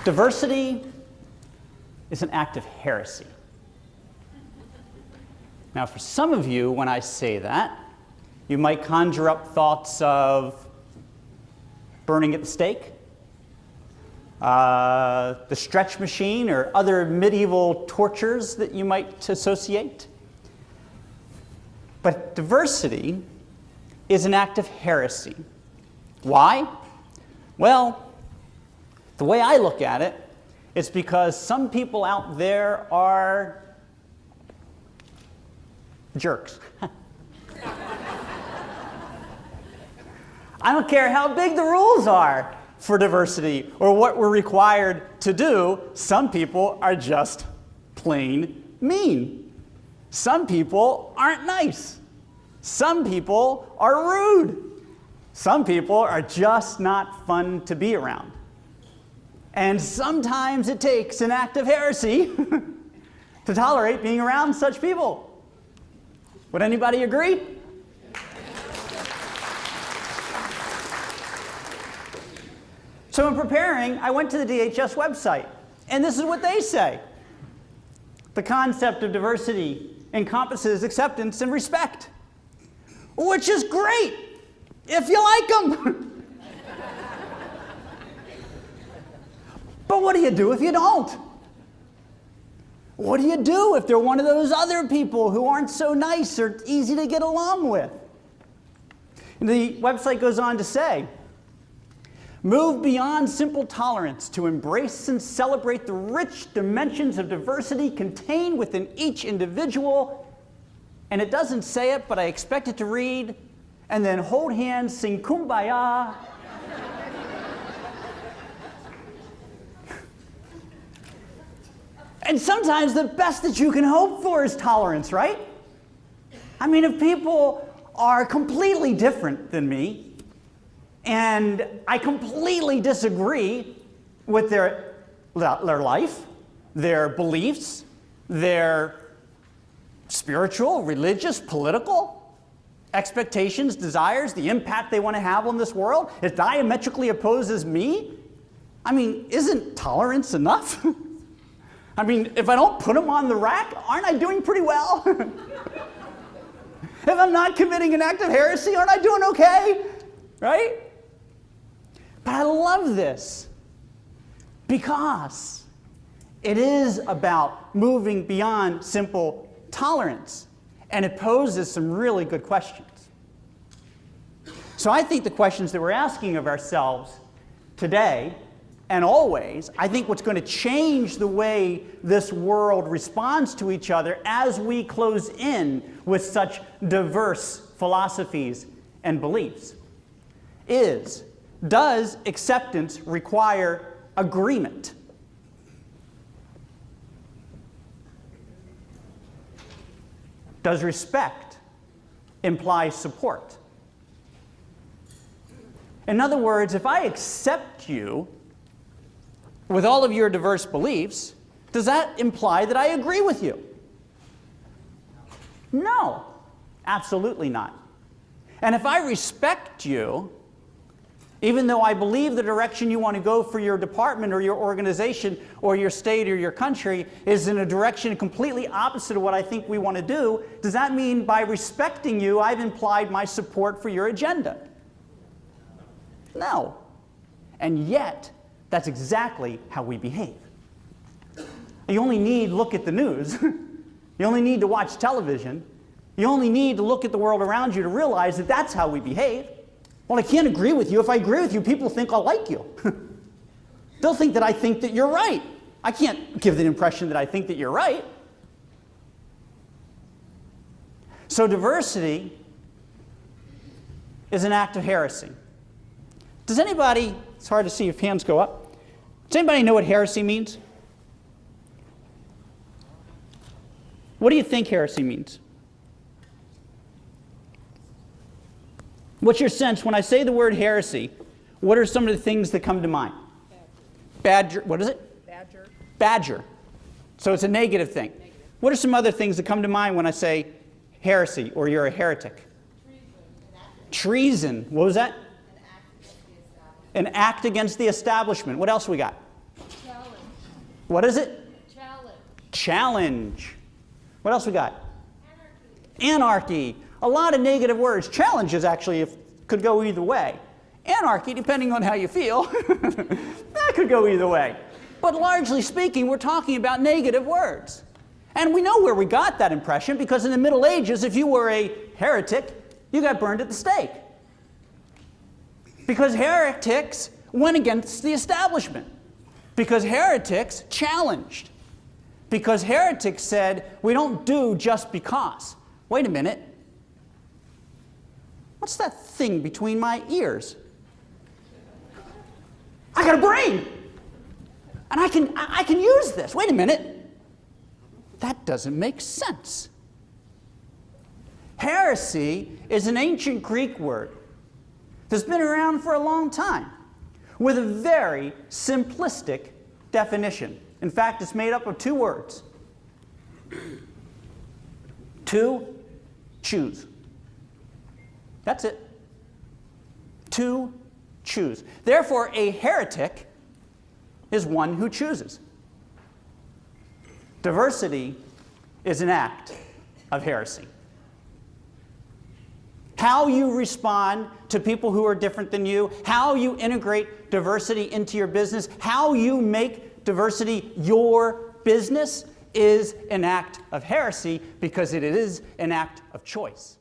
Diversity is an act of heresy. Now, for some of you, when I say that, you might conjure up thoughts of burning at the stake, the stretch machine, or other medieval tortures that you might associate. But diversity is an act of heresy. Why? Well, the way I look at it, it's because some people out there are jerks. I don't care how big the rules are for diversity or what we're required to do. Some people are just plain mean. Some people aren't nice. Some people are rude. Some people are just not fun to be around. And sometimes it takes an act of heresy to tolerate being around such people. Would anybody agree? So in preparing, I went to the DHS website, and this is what they say. The concept of diversity encompasses acceptance and respect, which is great if you like them. But what do you do if you don't? What do you do if they're one of those other people who aren't so nice or easy to get along with? And the website goes on to say, move beyond simple tolerance to embrace and celebrate the rich dimensions of diversity contained within each individual. And it doesn't say it, but I expect it to read, and then hold hands, sing Kumbaya. And sometimes the best that you can hope for is tolerance, right? I mean, if people are completely different than me, and I completely disagree with their life, their beliefs, their spiritual, religious, political expectations, desires, the impact they want to have on this world, is diametrically opposed as me, I mean, isn't tolerance enough? I mean, if I don't put them on the rack, aren't I doing pretty well? If I'm not committing an act of heresy, aren't I doing okay? Right? But I love this because it is about moving beyond simple tolerance, and it poses some really good questions. So I think the questions that we're asking of ourselves today and always, I think what's going to change the way this world responds to each other as we close in with such diverse philosophies and beliefs is, does acceptance require agreement? Does respect imply support? In other words, if I accept you with all of your diverse beliefs, does that imply that I agree with you? No, absolutely not. And if I respect you, even though I believe the direction you want to go for your department or your organization or your state or your country is in a direction completely opposite of what I think we want to do, does that mean by respecting you, I've implied my support for your agenda? No. And yet, that's exactly how we behave. You only need to look at the news. You only need to watch television. You only need to look at the world around you to realize that that's how we behave. Well, I can't agree with you. If I agree with you, people think I'll like you. They'll think that I think that you're right. I can't give the impression that I think that you're right. So diversity is an act of heresy. Does anybody, it's hard to see if hands go up, does anybody know what heresy means? What do you think heresy means? What's your sense when I say the word heresy? What are some of the things that come to mind? Badger. What is it? Badger. Badger. So it's a negative thing. Negative. What are some other things that come to mind when I say heresy or you're a heretic? Treason. What was that? An act against the establishment. What else we got? Rebellion. What is it? Challenge. Challenge. What else we got? Anarchy. A lot of negative words. Challenge is actually could go either way. Anarchy, depending on how you feel, that could go either way. But largely speaking, we're talking about negative words. And we know where we got that impression, because in the Middle Ages, if you were a heretic, you got burned at the stake. Because heretics went against the establishment. Because heretics challenged. Because heretics said, we don't do just because. Wait a minute. What's that thing between my ears? I got a brain! And I can use this. Wait a minute. That doesn't make sense. Heresy is an ancient Greek word that's been around for a long time with a very simplistic definition. In fact, it's made up of two words. To choose. That's it. To choose. Therefore, a heretic is one who chooses. Diversity is an act of heresy. How you respond to people who are different than you, how you integrate diversity into your business, how you make diversity your business is an act of heresy, because it is an act of choice.